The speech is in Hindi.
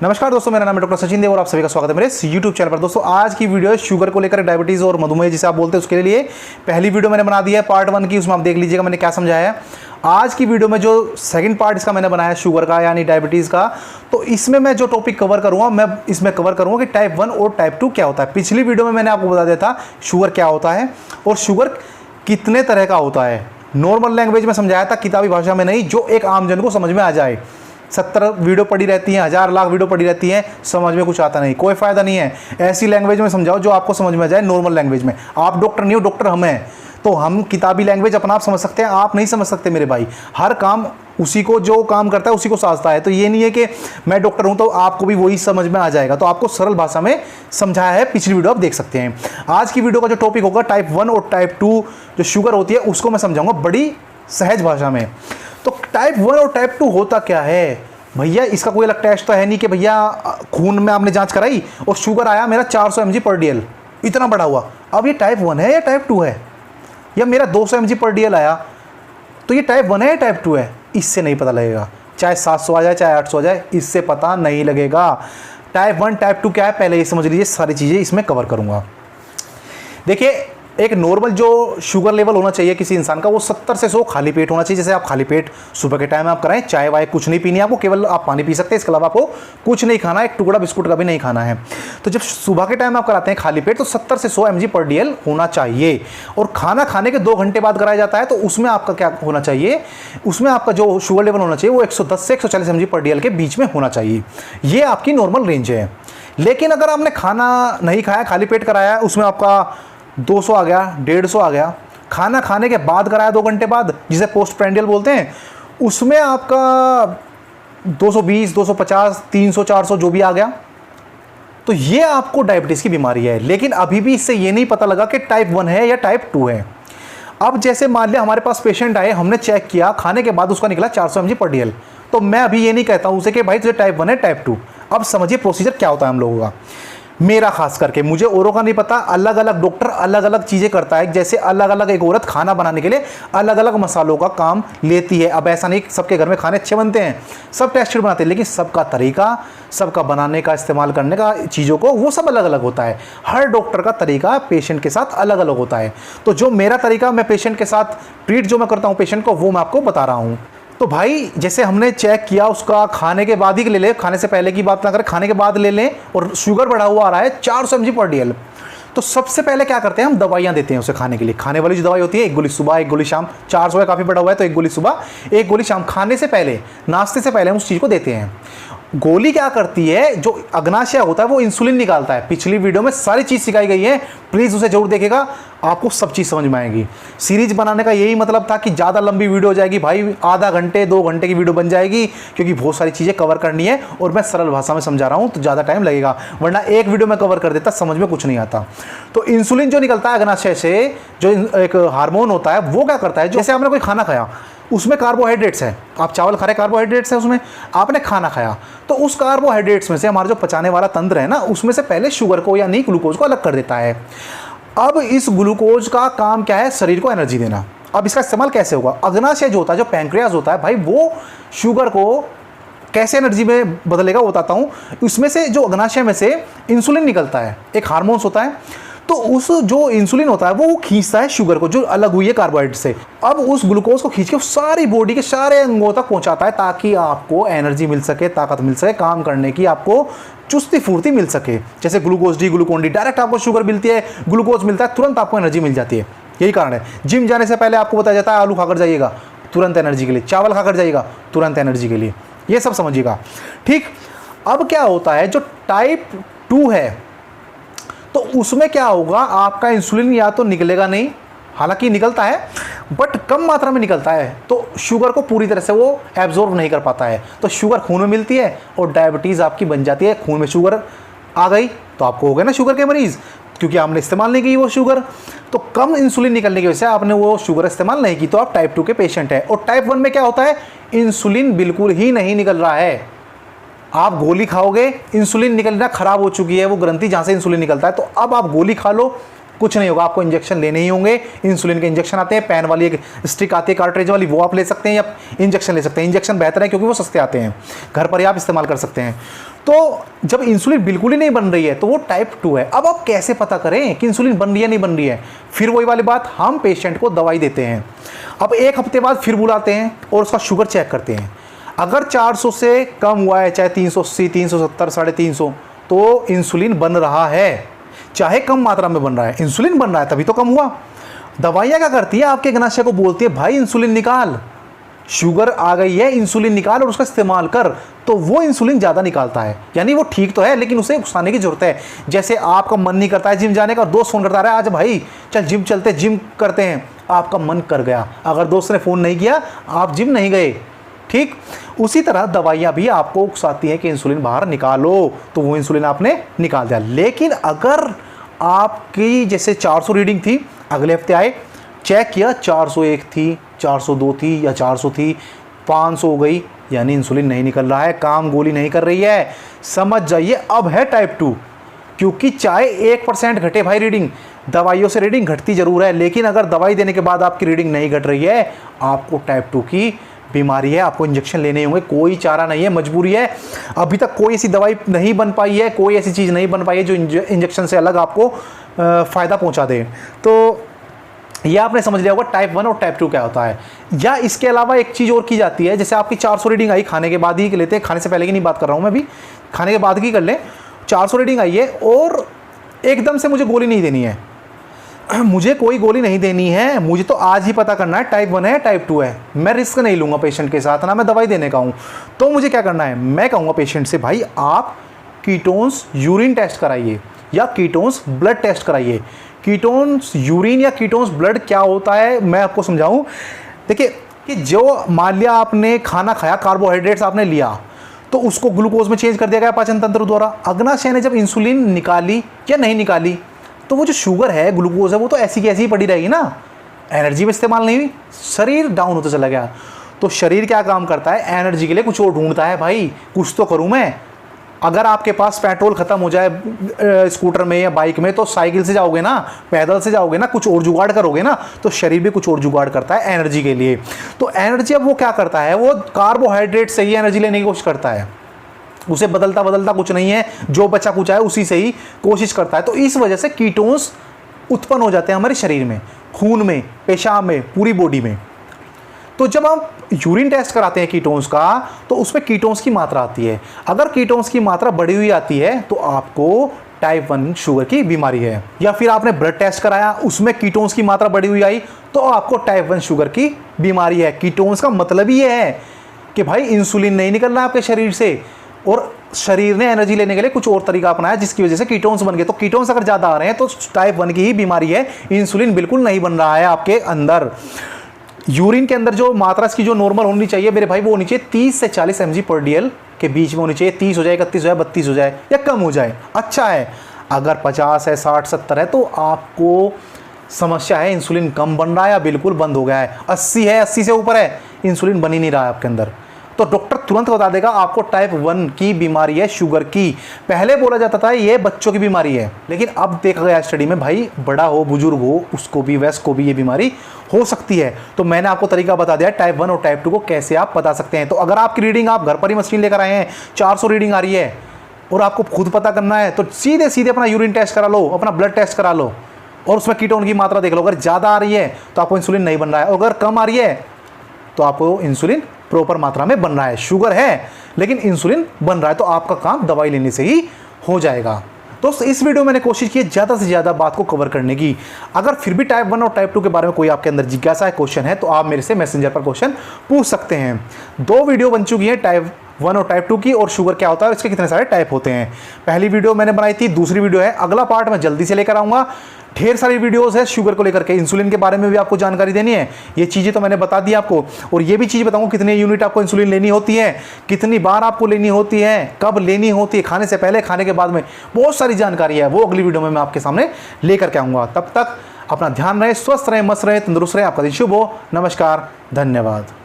नमस्कार दोस्तों, मेरा नाम है डॉक्टर सचिन देव और आप सभी का स्वागत है मेरे यूट्यूब चैनल पर। दोस्तों आज की वीडियो है शुगर को लेकर, डायबिटीज़ और मधुमेह जिसे आप बोलते हैं उसके लिए। पहली वीडियो मैंने बना दी है पार्ट 1 की, उसमें आप देख लीजिएगा मैंने क्या समझाया है। आज की वीडियो में जो सेकंड पार्ट इसका मैंने बनाया शुगर का यानी डायबिटीज़ का, तो इसमें मैं जो टॉपिक कवर करूँगा मैं इसमें कवर करूँगा कि टाइप 1 और टाइप 2 क्या होता है। पिछली वीडियो में मैंने आपको बता दिया था शुगर क्या होता है और शुगर कितने तरह का होता है। नॉर्मल लैंग्वेज में समझाया था, किताबी भाषा में नहीं, जो एक आम जन को समझ में आ जाए। 70 वीडियो पड़ी रहती हैं, 1000 लाख वीडियो पड़ी रहती हैं, समझ में कुछ आता नहीं, कोई फ़ायदा नहीं है। ऐसी लैंग्वेज में समझाओ जो आपको समझ में आ जाए, नॉर्मल लैंग्वेज में। आप डॉक्टर नहीं हो, डॉक्टर हम हैं, तो हम किताबी लैंग्वेज अपना आप समझ सकते हैं, आप नहीं समझ सकते मेरे भाई। हर काम उसी को जो काम करता है उसी को साझता है। तो ये नहीं है कि मैं डॉक्टर हूं तो आपको भी वही समझ में आ जाएगा, तो आपको सरल भाषा में समझाया है। पिछली वीडियो आप देख सकते हैं। आज की वीडियो का जो टॉपिक होगा टाइप 1 और टाइप 2 जो शुगर होती है उसको मैं समझाऊंगा बड़ी सहज भाषा में। तो टाइप 1 और टाइप 2 होता क्या है भैया? इसका कोई अलग टेस्ट तो है नहीं कि भैया खून में आपने जांच कराई और शुगर आया मेरा 400 mg/dl, इतना बढ़ा हुआ। अब ये टाइप 1 है या टाइप 2 है? या मेरा 200 mg/dl आया तो ये टाइप 1 है या टाइप 2 है? इससे नहीं पता लगेगा। चाहे 700 आ जाए चाहे 800 आ जाए, इससे पता नहीं लगेगा। टाइप 1 टाइप 2 क्या है पहले ये समझ लीजिए, सारी चीज़ें इसमें कवर करूँगा। देखिए, एक नॉर्मल जो शुगर लेवल होना चाहिए किसी इंसान का, वो 70 से 100 खाली पेट होना चाहिए। जैसे आप खाली पेट सुबह के टाइम में आप कराएं, चाय वाय कुछ नहीं पीनी है आपको, केवल आप पानी पी सकते हैं, इसके अलावा आपको कुछ नहीं खाना है, एक टुकड़ा बिस्कुट का भी नहीं खाना है। तो जब सुबह के टाइम में आप कराते हैं खाली पेट तो 70 से 100 mg/dl होना चाहिए। और खाना खाने के 2 घंटे बाद कराया जाता है तो उसमें आपका क्या होना चाहिए, उसमें आपका जो शुगर लेवल होना चाहिए वो 110 से 140 mg/dl के बीच में होना चाहिए। ये आपकी नॉर्मल रेंज है। लेकिन अगर आपने खाना नहीं खाया, खाली पेट कराया, उसमें आपका 200 आ गया, 150 आ गया, खाना खाने के बाद कराया 2 घंटे बाद, जिसे पोस्ट प्रेंडियल बोलते हैं, उसमें आपका 220, 250, 300, 400 जो भी आ गया, तो ये आपको डायबिटीज़ की बीमारी है। लेकिन अभी भी इससे ये नहीं पता लगा कि टाइप 1 है या टाइप 2 है। अब जैसे मान लिया हमारे पास पेशेंट आए, हमने चेक किया, खाने के बाद उसका निकला 400 mg/dl, तो मैं अभी ये नहीं कहता हूँ उसे कि भाई तुझे टाइप 1 है टाइप 2। अब समझिए प्रोसीजर क्या होता है हम लोगों का, मेरा खास करके, मुझे औरों का नहीं पता। अलग अलग डॉक्टर अलग अलग चीज़ें करता है। जैसे अलग अलग एक औरत खाना बनाने के लिए अलग अलग मसालों का काम लेती है। अब ऐसा नहीं सबके घर में खाने अच्छे बनते हैं, सब टेस्टेड बनाते हैं, लेकिन सबका तरीका, सबका बनाने का, इस्तेमाल करने का चीज़ों को, वो सब अलग अलग होता है। हर डॉक्टर का तरीका पेशेंट के साथ अलग अलग होता है। तो जो मेरा तरीका, मैं पेशेंट के साथ ट्रीट जो मैं करता हूँ पेशेंट को, वो मैं आपको बता रहा हूँ। तो भाई जैसे हमने चेक किया, उसका खाने के बाद ही ले लें, खाने से पहले की बात ना करें, खाने के बाद ले लें, और शुगर बढ़ा हुआ आ रहा है 400 mg/dl, तो सबसे पहले क्या करते हैं, हम दवाइयाँ देते हैं उसे खाने के लिए। खाने वाली जो दवाई होती है, एक गोली सुबह एक गोली शाम, 400 है काफ़ी बढ़ा हुआ है तो एक गोली सुबह एक गोली शाम, खाने से पहले, नाश्ते से पहले हम उस चीज़ को देते हैं। गोली क्या करती है, जो अग्नाशय होता है वो इंसुलिन निकालता है। पिछली वीडियो में सारी चीज़ सिखाई गई है, प्लीज़ उसे जरूर देखेगा, आपको सब चीज़ समझ में आएगी। सीरीज बनाने का यही मतलब था कि ज़्यादा लंबी वीडियो हो जाएगी भाई, आधा घंटे 2 घंटे की वीडियो बन जाएगी, क्योंकि बहुत सारी चीज़ें कवर करनी है और मैं सरल भाषा में समझा रहा हूँ तो ज़्यादा टाइम लगेगा, वरना एक वीडियो में कवर कर देता, समझ में कुछ नहीं आता। तो इंसुलिन जो निकलता है अग्नाशय से, जो एक हार्मोन होता है, वो क्या करता है, जैसे आपने कोई खाना खाया, उसमें कार्बोहाइड्रेट्स है, आप चावल खा रहे, कार्बोहाइड्रेट्स है उसमें, आपने खाना खाया, तो उस कार्बोहाइड्रेट्स में से हमारा जो पचाने वाला तंत्र है ना, उसमें से पहले शुगर को यानी ग्लूकोज को अलग कर देता है। अब इस ग्लूकोज का काम क्या है, शरीर को एनर्जी देना। अब इसका इस्तेमाल कैसे होगा, अग्नाशय जो होता है, जो पैंक्रियाज होता है भाई, वो शुगर को कैसे एनर्जी में बदलेगा वो बताता हूँ। इसमें से जो अग्नाशय में से इंसुलिन निकलता है, एक हार्मोन्स होता है, तो उस जो इंसुलिन होता है वो खींचता है शुगर को जो अलग हुई है कार्बोहाइड्रेट से। अब उस ग्लूकोज को खींच के सारी बॉडी के सारे अंगों तक पहुंचाता है, ताकि आपको एनर्जी मिल सके, ताकत मिल सके, काम करने की आपको चुस्ती फुर्ती मिल सके। जैसे glucose D, Glucon D, direct आपको शुगर मिलती है, ग्लूकोज मिलता है, तुरंत आपको एनर्जी मिल जाती है। यही कारण है जिम जाने से पहले आपको बताया जाता है आलू खाकर जाइएगा, तुरंत एनर्जी के लिए, चावल खाकर जाइएगा, तुरंत एनर्जी के लिए, ये सब समझिएगा। ठीक, अब क्या होता है, जो टाइप 2 है तो उसमें क्या होगा, आपका इंसुलिन या तो निकलेगा नहीं, हालांकि निकलता है बट कम मात्रा में निकलता है, तो शुगर को पूरी तरह से वो एब्जॉर्ब नहीं कर पाता है, तो शुगर खून में मिलती है और डायबिटीज़ आपकी बन जाती है। खून में शुगर आ गई तो आपको हो गया ना शुगर के मरीज़, क्योंकि आपने इस्तेमाल नहीं की वो शुगर। तो कम इंसुलिन निकलने की वजह से आपने वो शुगर इस्तेमाल नहीं की, तो आप टाइप 2 के पेशेंट हैं। और टाइप 1 में क्या होता है, इंसुलिन बिल्कुल ही नहीं निकल रहा है, आप गोली खाओगे, इंसुलिन निकलना खराब हो चुकी है, वो ग्रंथि जहाँ से इंसुलिन निकलता है, तो अब आप गोली खा लो, कुछ नहीं होगा, आपको इंजेक्शन लेने ही होंगे। इंसुलिन के इंजेक्शन आते हैं, पेन वाली एक स्टिक आती है कार्ट्रिज वाली, वो आप ले सकते हैं या इंजेक्शन ले सकते हैं। इंजेक्शन बेहतर है क्योंकि वो सस्ते आते हैं, घर पर ही आप इस्तेमाल कर सकते हैं। तो जब इंसुलिन बिल्कुल ही नहीं बन रही है तो वो टाइप 2 है। अब आप कैसे पता करें कि इंसुलिन बन रही है नहीं बन रही है? फिर वही वाली बात, हम पेशेंट को दवाई देते हैं, अब एक हफ्ते बाद फिर बुलाते हैं और उसका शुगर चेक करते हैं। अगर 400 से कम हुआ है, चाहे 380, 370, 350, तो इंसुलिन बन रहा है, चाहे कम मात्रा में बन रहा है, इंसुलिन बन रहा है तभी तो कम हुआ। दवाइयाँ क्या करती है, आपके गनाशय को बोलती है भाई इंसुलिन निकाल, शुगर आ गई है, इंसुलिन निकाल और उसका इस्तेमाल कर, तो वो इंसुलिन ज़्यादा निकालता है। यानी वो ठीक तो है लेकिन उसे उकसाने की जरूरत है। जैसे आपका मन नहीं करता है जिम जाने का, दोस्त फोन करता है आज भाई चल जिम चलते, जिम करते हैं, आपका मन कर गया, अगर दोस्त ने फ़ोन नहीं किया आप जिम नहीं गए, ठीक। उसी तरह दवाइयाँ भी आपको उकसाती हैं कि इंसुलिन बाहर निकालो, तो वो इंसुलिन आपने निकाल दिया। लेकिन अगर आपकी जैसे 400 रीडिंग थी, अगले हफ्ते आए, चेक किया 401 थी, 402 थी या 400 थी, 500 हो गई, यानी इंसुलिन नहीं निकल रहा है, काम गोली नहीं कर रही है, समझ जाइए अब है टाइप 2। क्योंकि चाहे 1% घटे भाई रीडिंग, दवाइयों से रीडिंग घटती जरूर है, लेकिन अगर दवाई देने के बाद आपकी रीडिंग नहीं घट रही है, आपको टाइप 2 की बीमारी है, आपको इंजेक्शन लेने होंगे, कोई चारा नहीं है, मजबूरी है। अभी तक कोई ऐसी दवाई नहीं बन पाई है, कोई ऐसी चीज़ नहीं बन पाई है जो इंजेक्शन से अलग आपको फ़ायदा पहुंचा दे। तो यह आपने समझ लिया होगा टाइप 1 और टाइप 2 क्या होता है। या इसके अलावा एक चीज़ और की जाती है, जैसे आपकी 400 रीडिंग आई, खाने के बाद ही लेते हैं, खाने से पहले की नहीं बात कर रहा हूँ मैं, अभी खाने के बाद की कर लें। 400 रीडिंग आई है और एकदम से मुझे गोली नहीं देनी है, मुझे कोई गोली नहीं देनी है, मुझे तो आज ही पता करना है टाइप 1 है टाइप 2 है। मैं रिस्क नहीं लूँगा पेशेंट के साथ, ना मैं दवाई देने का हूँ। तो मुझे क्या करना है, मैं कहूँगा पेशेंट से भाई आप कीटोन्स यूरिन टेस्ट कराइए या कीटोन्स ब्लड टेस्ट कराइए। कीटोन्स यूरिन या कीटोन्स ब्लड क्या होता है मैं आपको समझाऊं। देखिए कि जो मान लिया आपने खाना खाया, कार्बोहाइड्रेट्स आपने लिया, तो उसको ग्लूकोज में चेंज कर दिया गया पाचन तंत्र द्वारा। अग्नाशय ने जब इंसुलिन निकाली या नहीं निकाली, तो वो जो शुगर है, ग्लूकोज है, वो तो ऐसी की ऐसी ही पड़ी रहेगी ना, एनर्जी में इस्तेमाल नहीं हुई, शरीर डाउन होता चला गया। तो शरीर क्या काम करता है, एनर्जी के लिए कुछ और ढूंढता है, भाई कुछ तो करूँ मैं। अगर आपके पास पेट्रोल ख़त्म हो जाए स्कूटर में या बाइक में, तो साइकिल से जाओगे ना, पैदल से जाओगे ना, कुछ और जुगाड़ करोगे ना। तो शरीर भी कुछ और जुगाड़ करता है एनर्जी के लिए। तो एनर्जी अब वो क्या करता है, वो कार्बोहाइड्रेट से ही एनर्जी लेने की कोशिश करता है, उसे बदलता बदलता कुछ नहीं है, जो बचा कुछ है उसी से ही कोशिश करता है। तो इस वजह से कीटोन्स उत्पन्न हो जाते हैं हमारे शरीर में, खून में, पेशाब में, पूरी बॉडी में। तो जब आप यूरिन टेस्ट कराते हैं कीटोन्स का, तो उसमें कीटोन्स की मात्रा आती है। अगर कीटोन्स की मात्रा बढ़ी हुई आती है तो आपको टाइप 1 शुगर की बीमारी है। या फिर आपने ब्लड टेस्ट कराया, उसमें कीटोन्स की मात्रा बढ़ी हुई आई, तो आपको टाइप 1 शुगर की बीमारी है। कीटोन्स का मतलब ही ये है कि भाई इंसुलिन नहीं निकल रहा आपके शरीर से और शरीर ने एनर्जी लेने के लिए कुछ और तरीका अपनाया, जिसकी वजह से कीटोन्स बन गए। तो कीटोन्स अगर ज़्यादा आ रहे हैं तो टाइप 1 की ही बीमारी है, इंसुलिन बिल्कुल नहीं बन रहा है आपके अंदर। यूरिन के अंदर जो मात्रा इसकी जो नॉर्मल होनी चाहिए मेरे भाई, वो होनी चाहिए 30 से 40 mg/dl के बीच में होनी चाहिए। 30 हो जाए, 31 हो जाए, 32 हो जाए या कम हो जाए, अच्छा है। अगर 50 है, 60, 70 है, तो आपको समस्या है, इंसुलिन कम बन रहा है या बिल्कुल बंद हो गया है। 80 है, 80 से ऊपर है, इंसुलिन बन ही नहीं रहा है आपके अंदर, तो डॉक्टर तुरंत बता देगा आपको टाइप 1 की बीमारी है, शुगर की। पहले बोला जाता था ये बच्चों की बीमारी है, लेकिन अब देखा गया स्टडी में भाई बड़ा हो, बुजुर्ग हो, उसको भी, वयस्क को भी ये बीमारी हो सकती है। तो मैंने आपको तरीका बता दिया टाइप 1 और टाइप 2 को कैसे आप बता सकते हैं। तो अगर आपकी रीडिंग, आप घर पर ही मशीन लेकर आए हैं, 400 रीडिंग आ रही है और आपको खुद पता करना है, तो सीधे सीधे अपना यूरिन टेस्ट करा लो, अपना ब्लड टेस्ट करा लो और उसमें कीटोन की मात्रा देख लो। अगर ज़्यादा आ रही है तो आपको इंसुलिन नहीं बन रहा है, और अगर कम आ रही है तो आपको इंसुलिन प्रॉपर मात्रा में बन रहा है। शुगर है लेकिन इंसुलिन बन रहा है, तो आपका काम दवाई लेने से ही हो जाएगा। दोस्तों इस वीडियो में मैंने कोशिश की है ज़्यादा से ज़्यादा बात को कवर करने की। अगर फिर भी टाइप 1 और टाइप 2 के बारे में कोई आपके अंदर जिज्ञासा है, क्वेश्चन है, तो आप मेरे से मैसेंजर पर क्वेश्चन पूछ सकते हैं। 2 वीडियो बन चुकी है टाइप 1 और टाइप 2 की, और शुगर क्या होता है और इसके कितने सारे टाइप होते हैं। पहली वीडियो मैंने बनाई थी, दूसरी वीडियो है, अगला पार्ट मैं जल्दी से लेकर आऊँगा। ढेर सारी वीडियोस है शुगर को लेकर के, इंसुलिन के बारे में भी आपको जानकारी देनी है। ये चीज़ें तो मैंने बता दी आपको, और ये भी चीज़ बताऊंगा कितने यूनिट आपको इंसुलिन लेनी होती है, कितनी बार आपको लेनी होती है, कब लेनी होती है, खाने से पहले, खाने के बाद में, बहुत सारी जानकारी है। वो अगली वीडियो में मैं आपके सामने लेकर के आऊँगा। तब तक अपना ध्यान रहे, स्वस्थ रहे, मस्त रहे, तंदुरुस्त रहे। आपका दिन शुभ हो। नमस्कार, धन्यवाद।